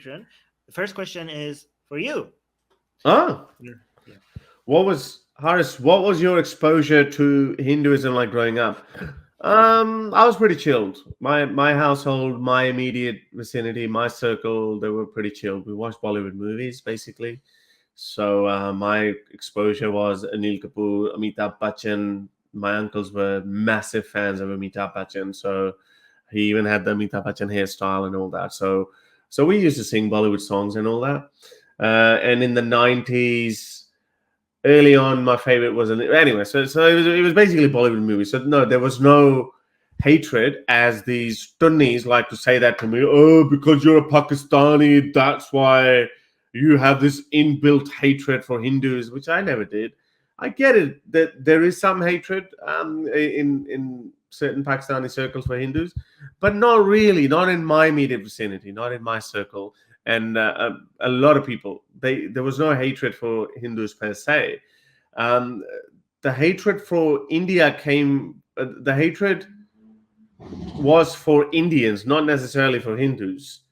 The first question is for you. Ah, Yeah. Haris? What was your exposure to Hinduism like growing up? I was pretty chilled. My household, my immediate vicinity, my circle, they were pretty chilled. We watched Bollywood movies basically. So my exposure was Anil Kapoor, Amitabh Bachchan. My uncles were massive fans of Amitabh Bachchan, so he even had the Amitabh Bachchan hairstyle and all that. So we used to sing Bollywood songs and all that. And in the 90s, early on, my favorite was anyway. So it was basically Bollywood movies. So no, there was no hatred, as these tunnis like to say that to me. Oh, because you're a Pakistani, that's why you have this inbuilt hatred for Hindus, which I never did. I get it that there is some hatred in certain Pakistani circles for Hindus, but not really, not in my immediate vicinity, not in my circle. And a lot of people, there was no hatred for Hindus per se. Um, the hatred for India came. The hatred was for Indians, not necessarily for Hindus.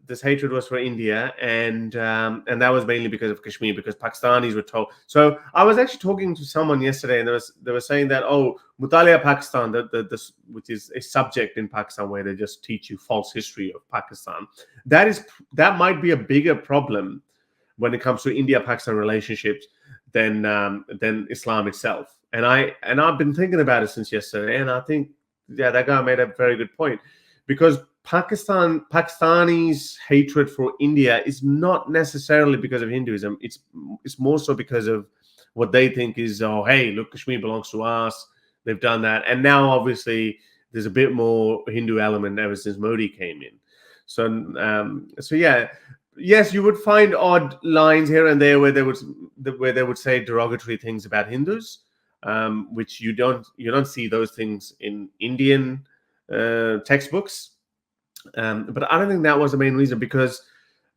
This hatred was for India, and that was mainly because of Kashmir, because Pakistanis were told. So I was actually talking to someone yesterday, and they were saying that, oh, Mutalia Pakistan, this, which is a subject in Pakistan where they just teach you false history of Pakistan. That might be a bigger problem when it comes to India-Pakistan relationships than Islam itself. And I've been thinking about it since yesterday, and I think, yeah, that guy made a very good point, because Pakistanis' hatred for India is not necessarily because of Hinduism. It's more so because of what they think is, oh, hey, look, Kashmir belongs to us. They've done that, and now obviously there's a bit more Hindu element ever since Modi came in. So yeah, yes, you would find odd lines here and there where they would say derogatory things about Hindus, which you don't see those things in Indian textbooks. But I don't think that was the main reason, because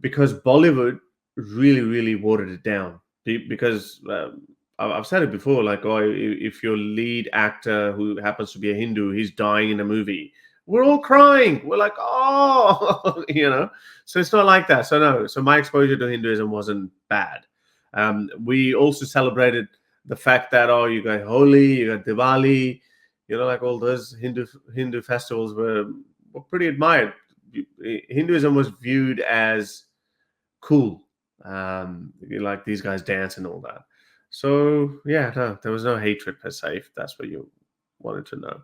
Bollywood really watered it down. Because I've said it before, like, oh, if your lead actor who happens to be a Hindu, he's dying in a movie, we're all crying. We're like, oh, So it's not like that. So no. So my exposure to Hinduism wasn't bad. We also celebrated the fact that, oh, you got Holi, you got Diwali, like all those Hindu festivals were pretty admired. Hinduism was viewed as cool. Like, these guys dance and all that. So yeah, no, there was no hatred per se, if that's what you wanted to know.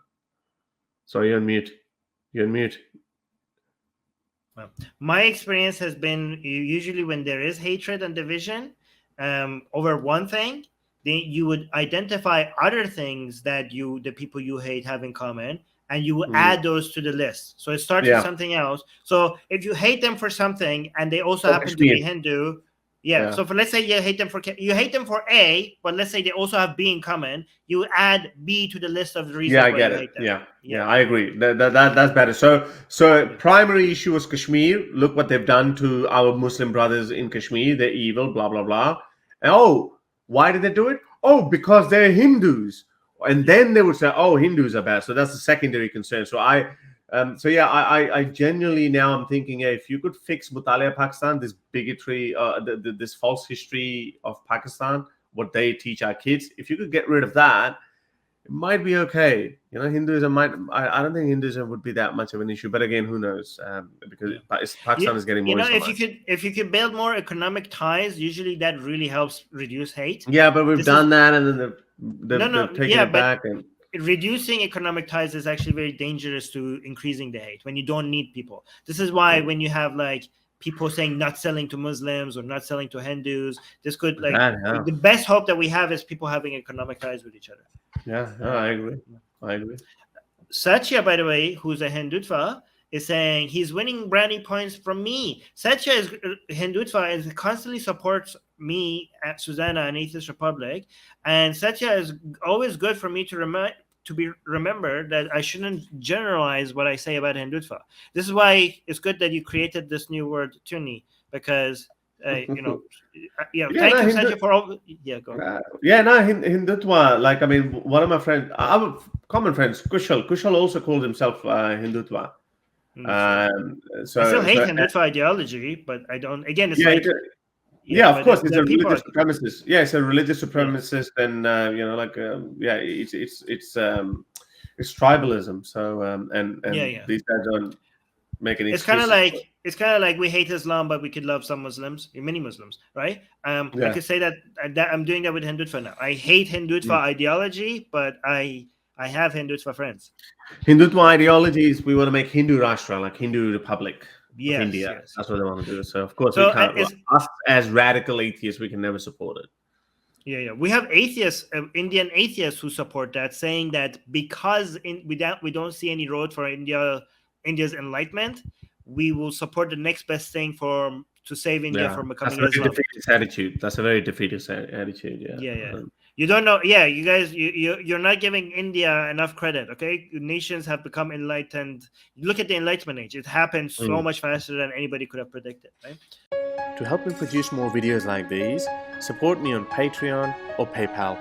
Sorry, you're on mute. You're on mute. Well, my experience has been, usually when there is hatred and division over one thing, then you would identify other things that the people you hate have in common, and you will Mm. add those to the list. So it starts with Yeah. something else. So if you hate them for something and they also Oh, happen to Kashmir. be Hindu, yeah. Yeah. So let's say you hate them for A, but let's say they also have B in common. You add B to the list of the Yeah, reasons I why get you it. hate them. Yeah, Yeah, yeah, I agree. That's better. So yeah, primary issue was Kashmir. Look what they've done to our Muslim brothers in Kashmir. They're evil. Blah blah blah. And, oh, why did they do it? Oh, because they're Hindus. And yeah. then they would say, oh, Hindus are bad. So that's a secondary concern. So yeah, I genuinely now I'm thinking, hey, if you could fix Mutalia Pakistan, this bigotry, this false history of Pakistan, what they teach our kids, if you could get rid of that, it might be okay. Hinduism might. I don't think Hinduism would be that much of an issue. But again, who knows? Because Yeah. Pakistan is getting You more know, if you Islamized. could if you could build more economic ties, usually that really helps reduce hate. Yeah, but we've This is done that, and then no, no, they've taken yeah, it but back, and reducing economic ties is actually very dangerous to increasing the hate when you don't need people. This is why when you have like people saying not selling to Muslims or not selling to Hindus, this could like that, yeah, the best hope that we have is people having economic ties with each other. yeah, no, I Uh, agree. I agree. Satya, by the way, who's a Hindutva, is saying he's winning brownie points from me. Satya is Hindutva and constantly supports me at Susanna and Atheist Republic, and Satya is always good for me to be remembered that I shouldn't generalize what I say about Hindutva. This is why it's good that you created this new word, Tuni, because Yeah, thank no, you, Satya, for all. Yeah, go. yeah, no, Hindutva. Like, I mean, one of my friends, our common friends, Kushal also calls himself Hindutva. So I still hate so Hindutva ideology, but I don't. Again, it's yeah, like yeah, of but course, it's the a people religious are, supremacist. Yeah, it's a religious yeah. supremacist, and yeah, it's tribalism. So and these guys don't make any It's kind of excuses for it. like we hate Islam, but we could love some Muslims, many Muslims, right? I Yeah. could say that I'm doing that with Hindutva now. I hate Hindutva ideology, but I have Hindutva friends. Hindutva ideology is we want to make Hindu Rashtra, like Hindu Republic of India. Yes. That's what they want to do. So of course we So can't. Us as radical atheists, we can never support it. Yeah. We have atheists, Indian atheists, who support that, saying that because we don't see any road for India's enlightenment, we will support the next best thing to save India from becoming that's a very Islam. defeatist attitude. That's a very defeatist attitude. Yeah. You don't know. Yeah, you guys, you're not giving India enough credit. Okay, nations have become enlightened. Look at the Enlightenment age; it happened so much faster than anybody could have predicted. Right? To help me produce more videos like these, support me on Patreon or PayPal.